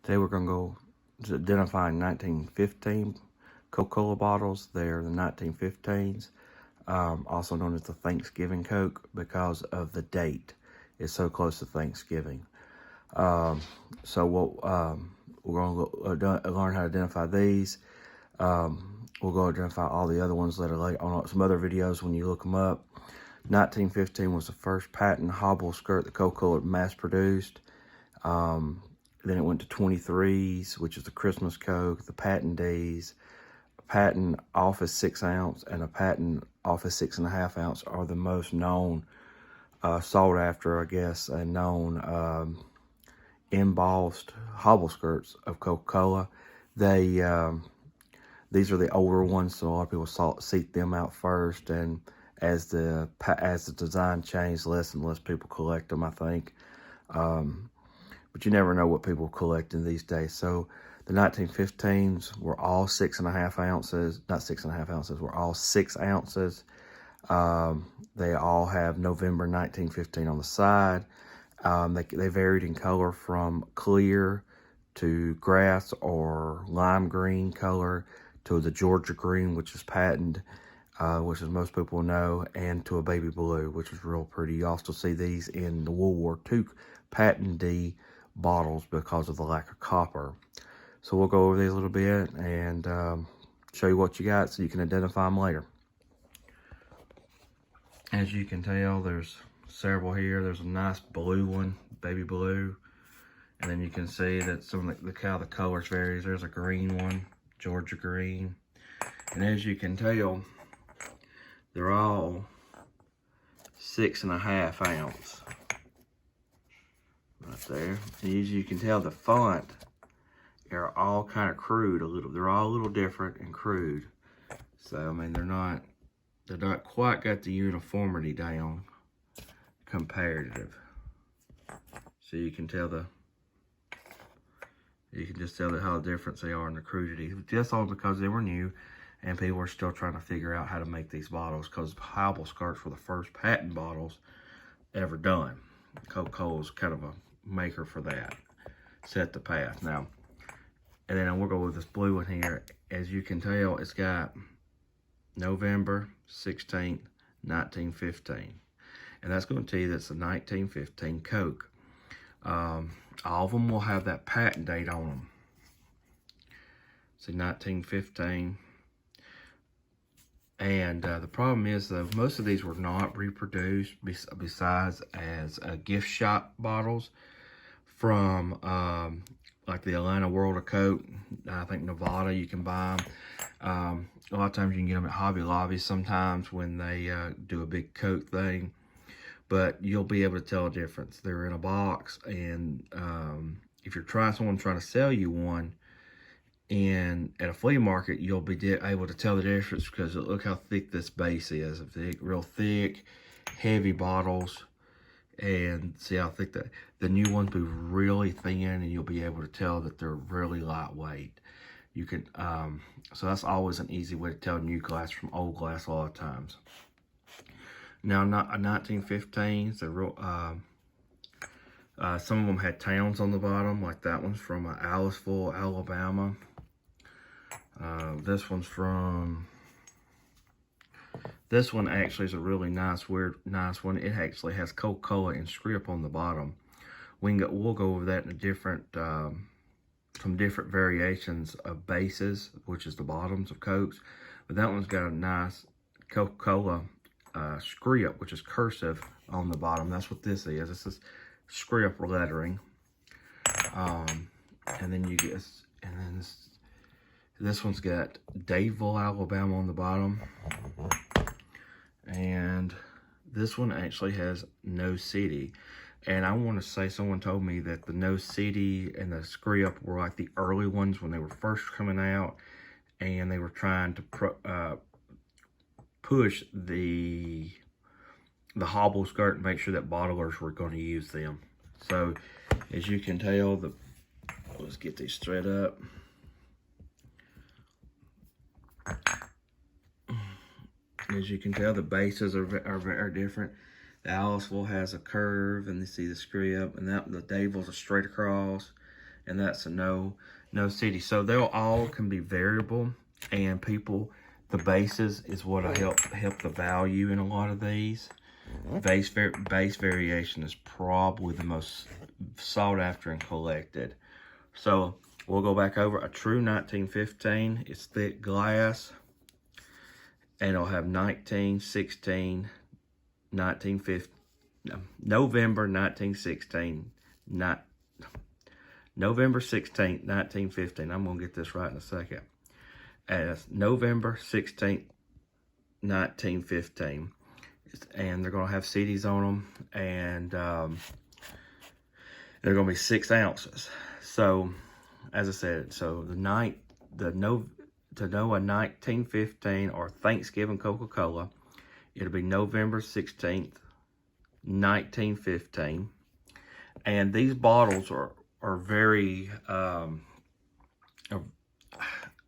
Today we're going to go to identifying 1915 Coca Cola bottles. They're the 1915s, also known as the Thanksgiving Coke because of the date. It's so close to Thanksgiving. So we're going to learn how to identify these. We'll go identify all the other ones later on some other videos when you look them up. 1915 was the first patent hobble skirt that Coca Cola mass produced. Then it went to 23s, which is the Christmas Coke, the Patent Days, Patent Office 6 ounce, and a Patent Office 6.5 ounce are the most known, sought after, I guess, and known embossed hobble skirts of Coca-Cola. These are the older ones, so a lot of people seek them out first. And as the design changed, less and less people collect them, I think. But you never know what people collect in these days. So the 1915s were all 6.5 ounces, not 6.5 ounces, were all 6 ounces. They all have November 1915 on the side. They varied in color from clear to grass or lime green color to the Georgia green, which is patented, which as most people know, and to a baby blue, which is real pretty. You also see these in the World War II patent D bottles because of the lack of copper. So we'll go over these a little bit and show you what you got so you can identify them later. As you can tell, there's several here. There's a nice blue one, baby blue. And then you can see that some of the colors varies. There's a green one, Georgia green. And as you can tell, they're all 6.5 ounce. Right there. And as you can tell, the font are all kind of crude a little. They're all a little different and crude. So I mean, they're not quite got the uniformity down comparative. So you can tell just tell how different they are in the crudity. Just all because they were new and people were still trying to figure out how to make these bottles, because hobble skirts were the first patent bottles ever done. Coca-Cola is kind of a maker for that, set the path. Now, and then we'll go with this blue one here. As you can tell, it's got November 16th, 1915. And that's going to tell you that's a 1915 Coke. All of them will have that patent date on them. See, 1915. And the problem is, though, most of these were not reproduced besides as gift shop bottles from like the Atlanta World of Coke. I think Nevada, you can buy them. A lot of times you can get them at Hobby Lobby sometimes when they do a big Coke thing. But you'll be able to tell a difference. They're in a box, and if you're someone trying to sell you one, and at a flea market, you'll be able to tell the difference because look how thick this base is. Real thick, heavy bottles, and see how thick the new ones be really thin, and you'll be able to tell that they're really lightweight. You can so that's always an easy way to tell new glass from old glass a lot of times. Now, not 1915s, they're real. Some of them had towns on the bottom, like that one's from Aliceville, Alabama. This one actually is a really nice one. It actually has Coca Cola in script on the bottom. We'll go over that in some different variations of bases, which is the bottoms of Cokes. But that one's got a nice Coca Cola script, which is cursive on the bottom. That's what this is. This is script lettering. And then you get, this one's got Dadeville, Alabama on the bottom. And this one actually has no city. And I want to say, someone told me that the no city and the script were like the early ones when they were first coming out, and they were trying to push the hobble skirt and make sure that bottlers were going to use them. So as you can tell, let's get these straight up. As you can tell, the bases are very different. The Aliceville has a curve, and you see the script, and the Dadeville's a straight across, and that's a no city. So they'll all can be variable, and people, the bases is what I help the value in a lot of these. Base variation is probably the most sought after and collected. So we'll go back over a true 1915. It's thick glass, and it'll have 1916, 1915, November 1916, not November 16th, 1915. I'm gonna get this right in a second. As November 16th, 1915. And they're gonna have CDs on them, and they're gonna be 6 ounces. So, as I said, so to know a 1915 or Thanksgiving Coca Cola, it'll be November 16th, 1915. And these bottles are very.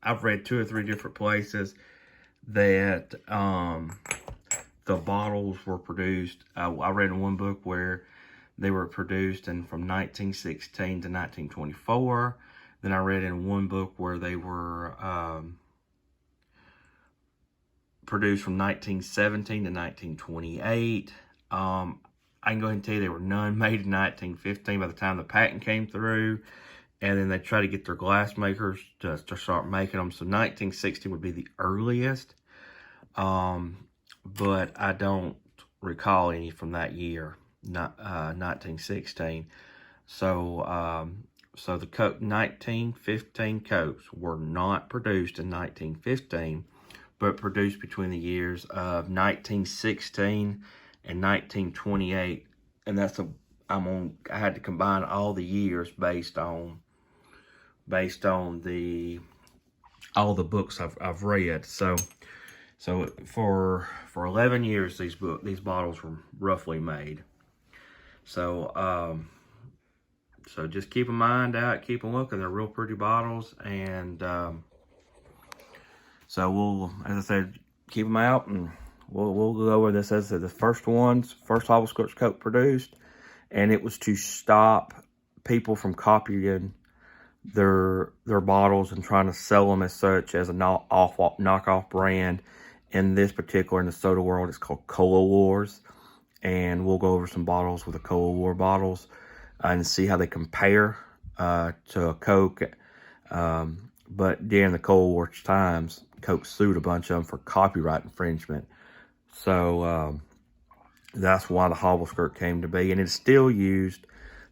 I've read 2 or 3 different places that the bottles were produced. I read in one book where they were produced from 1916 to 1924. Then I read in one book where they were produced from 1917 to 1928. I can go ahead and tell you there were none made in 1915 by the time the patent came through. And then they try to get their glass makers to start making them. So 1916 would be the earliest. But I don't recall any from that year, 1916. So, so the 1915 Cokes were not produced in 1915, but produced between the years of 1916 and 1928. And that's I had to combine all the years based on all the books I've read. So for 11 years, these bottles were roughly made. So so just keep a mind out, keep them looking. They're real pretty bottles, and so we'll, as I said, keep them out, and we'll go over this. As I said, the first Hobble Squirts Coke produced, and it was to stop people from copying their bottles and trying to sell them as such as a knockoff brand. In this particular, in the soda world, it's called Cola Wars, and we'll go over some bottles with the Cola War bottles and see how they compare to a Coke. But during the Cola Wars times, Coke sued a bunch of them for copyright infringement. So that's why the Hobble Skirt came to be, and it's still used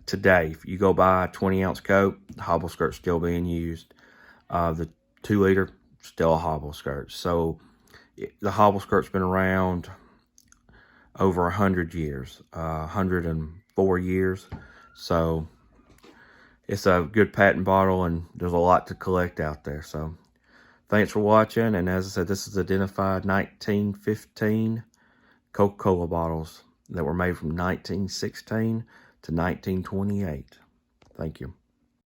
today. If you go buy a 20-ounce Coke, the Hobble Skirt's still being used. The 2-liter, still a Hobble Skirt. So the Hobble Skirt's been around over 100 years, 104 years. So it's a good patent bottle, and there's a lot to collect out there. So thanks for watching. And as I said, this is identified 1915 Coca-Cola bottles that were made from 1916 to 1928. Thank you.